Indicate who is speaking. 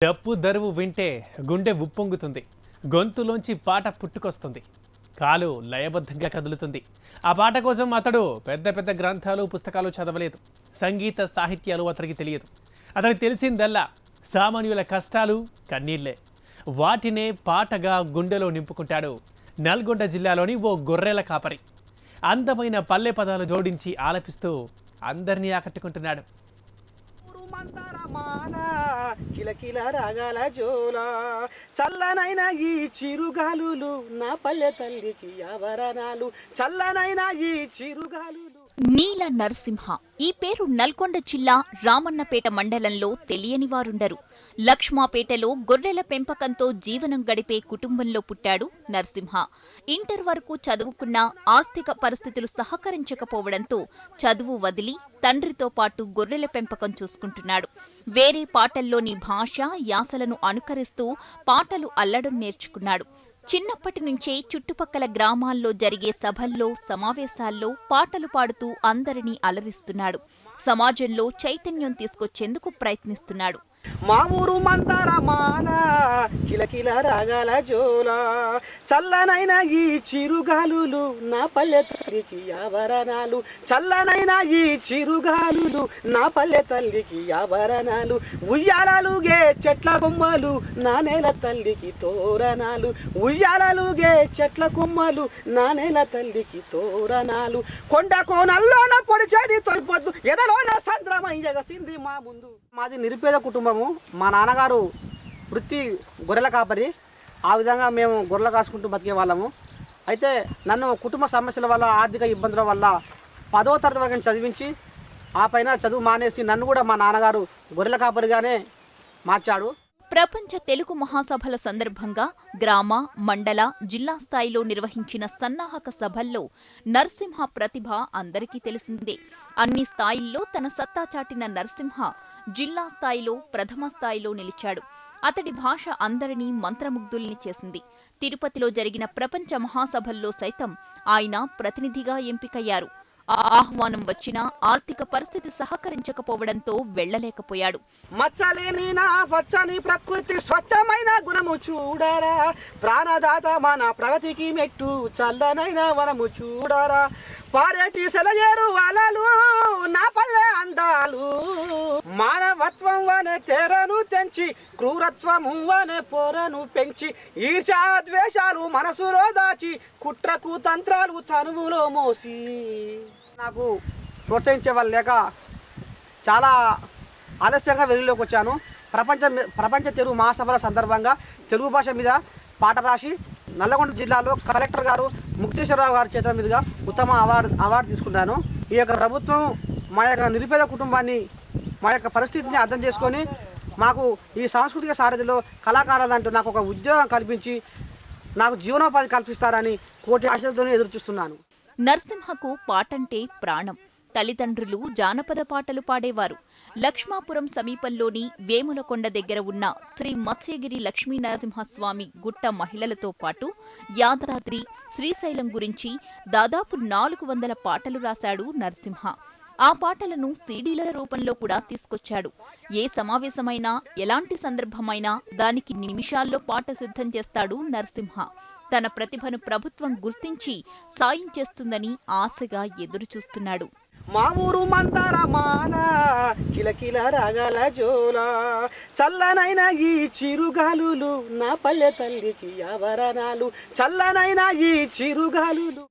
Speaker 1: డప్పు దరువు వింటే గుండె ఉప్పొంగుతుంది. గొంతులోంచి పాట పుట్టుకొస్తుంది. కాలు లయబద్ధంగా కదులుతుంది. ఆ పాట కోసం అతడు పెద్ద పెద్ద గ్రంథాలు పుస్తకాలు చదవలేదు. సంగీత సాహిత్యాలు అతడికి తెలియదు. అతడికి తెలిసిందల్లా సామాన్యుల కష్టాలు, కన్నీళ్లే. వాటినే పాటగా గుండెలో నింపుకుంటాడు నల్గొండ జిల్లాలోని ఓ గొర్రెల కాపరి. అందమైన పల్లె పదాలు జోడించి ఆలపిస్తూ అందరినీ ఆకట్టుకుంటున్నాడు.
Speaker 2: కిలకిల రాగాల జోలా చల్లనైన ఈ చిరుగాలులు నా పల్లె తల్లికి ఆభరణాలు చల్లనైన ఈ చిరుగాలులు.
Speaker 3: నీల నరసింహ ఈ పేరు నల్గొండ జిల్లా రామన్నపేట మండలంలో తెలియని వారుండరు. లక్ష్మాపేటలో గొర్రెల పెంపకంతో జీవనం గడిపే కుటుంబంలో పుట్టాడు నరసింహ. ఇంటర్ వరకు చదువుకున్న ఆర్థిక పరిస్థితులు సహకరించకపోవడంతో చదువు వదిలి తండ్రితో పాటు గొర్రెల పెంపకం చూసుకుంటున్నాడు. వేరే పాటల్లోని భాష, యాసలను అనుకరిస్తూ పాటలు అల్లడం నేర్చుకున్నాడు. చిన్నప్పటి నుంచే చుట్టుపక్కల గ్రామాల్లో జరిగే సభల్లో, సమావేశాల్లో పాటలు పాడుతూ అందరినీ అలరిస్తున్నాడు. సమాజంలో చైతన్యం తీసుకొచ్చేందుకు ప్రయత్నిస్తున్నాడు.
Speaker 2: మా ఊరు మందార మాల కిలకిల రాగాల జోలా చల్లనైన ఈ చిరుగాలులు నా పల్లె తల్లికి ఆభరణాలు చల్లనైన ఈ చిరుగాలులు నా పల్లె తల్లికి ఆభరణాలు. ఉయ్యాలలుగే చెట్ల కొమ్మలు నా నేల తల్లికి తోరణాలు ఉయ్యాలలుగే చెట్ల కొమ్మలు నా నేల తల్లికి తోరణాలు. కొండ కోనల్లోన పొడిచేడి తొలిపొద్దు ఎదలోన సంద్రమయ్యగసింది మా ముందు. మాది నిరుపేద కుటుంబం. మా నాన్నగారు వృత్తి గొర్రెల కాపరి. ఆ విధంగా మేము గొర్రెలు కాసుకుంటూ బతికే వాళ్ళము. అయితే నన్ను కుటుంబ సమస్యల వల్ల, ఆర్థిక ఇబ్బందుల వల్ల 10వ తరగతి వరకు చదివించి ఆ పైన చదువు మానేసి నన్ను కూడా మా నాన్నగారు గొర్రెల కాపరిగానే మార్చాడు.
Speaker 3: ప్రపంచ తెలుగు మహాసభల సందర్భంగా గ్రామ, మండల, జిల్లా స్థాయిలో నిర్వహించిన సన్నాహక సభల్లో నరసింహ ప్రతిభ అందరికీ తెలిసిందే. అన్ని స్థాయిల్లో తన సత్తా చాటిన నరసింహ జిల్లా స్థాయిలో ప్రథమ స్థాయిలో నిలిచాడు. అతడి భాష అందరినీ మంత్రముగ్ధుల్ని చేసింది. తిరుపతిలో జరిగిన ప్రపంచ మహాసభల్లో సైతం ఆయన ప్రతినిధిగా ఎంపికయ్యారు. ఆహ్వానం వచ్చినా ఆర్థిక పరిస్థితి సహకరించకపోవడంతో వెళ్లలేకపోయాడు.
Speaker 2: మచ్చలేని నా పచ్చని ప్రకృతి స్వచ్ఛమైన గుణము చూడరా, ప్రాణదాత మన ప్రగతికి మెట్టు చల్లనైన వనము చూడరా, పారేటి సెలయేరు వలలు నా పల్లె అందాలు, మానవత్వం అనే తెరను తెంచి క్రూరత్వము అనే పొరను పెంచి ఈర్ష్యా ద్వేషాలు మనసులో దాచి కుట్రకు తంత్రాలు తనువులో మోసి నాకు ప్రోత్సహించే వాళ్ళు లేక చాలా ఆలస్యంగా వెలుగులోకి వచ్చాను. ప్రపంచ తెలుగు మహాసభల సందర్భంగా తెలుగు భాష మీద పాట రాసి నల్లగొండ జిల్లాలో కలెక్టర్ గారు ముక్తేశ్వరరావు గారి చేతుల మీదుగా ఉత్తమ అవార్డు తీసుకున్నాను. ఈ యొక్క ప్రభుత్వం మా యొక్క నిరుపేద కుటుంబాన్ని, మా యొక్క పరిస్థితిని అర్థం చేసుకొని మాకు ఈ సాంస్కృతిక సారథిలో కళాకారులంటూ నాకు ఒక ఉద్యోగం కల్పించి నాకు జీవనోపాధి కల్పిస్తారని కోటి ఆశలతోనే ఎదురుచూస్తున్నాను.
Speaker 3: నరసింహకు పాటంటే ప్రాణం. తల్లిదండ్రులు జానపద పాటలు పాడేవారు. లక్ష్మాపురం సమీపంలోని వేములకొండ దగ్గర ఉన్న శ్రీ మత్స్యగిరి లక్ష్మీనరసింహస్వామి గుట్ట మహిళలతో పాటు యాదాద్రి, శ్రీశైలం గురించి దాదాపు 400 పాటలు రాశాడు నరసింహ. ఆ పాటలను సీడీల రూపంలో కూడా తీసుకొచ్చాడు. ఏ సమావేశమైనా, ఎలాంటి సందర్భమైనా దానికి నిమిషాల్లో పాట సిద్ధం చేస్తాడు నరసింహ. తన ప్రతిభను ప్రభుత్వం గుర్తించి సాయం చేస్తుందని ఆశగా ఎదురుచూస్తున్నాడు.
Speaker 2: మా ఊరు మందార మాల కిలకిల రాగాల జోలా చల్లనైన ఈ చిరుగాలులు నా పల్లె తల్లికి ఆభరణాలు చల్లనైన ఈ చిరుగాలులు.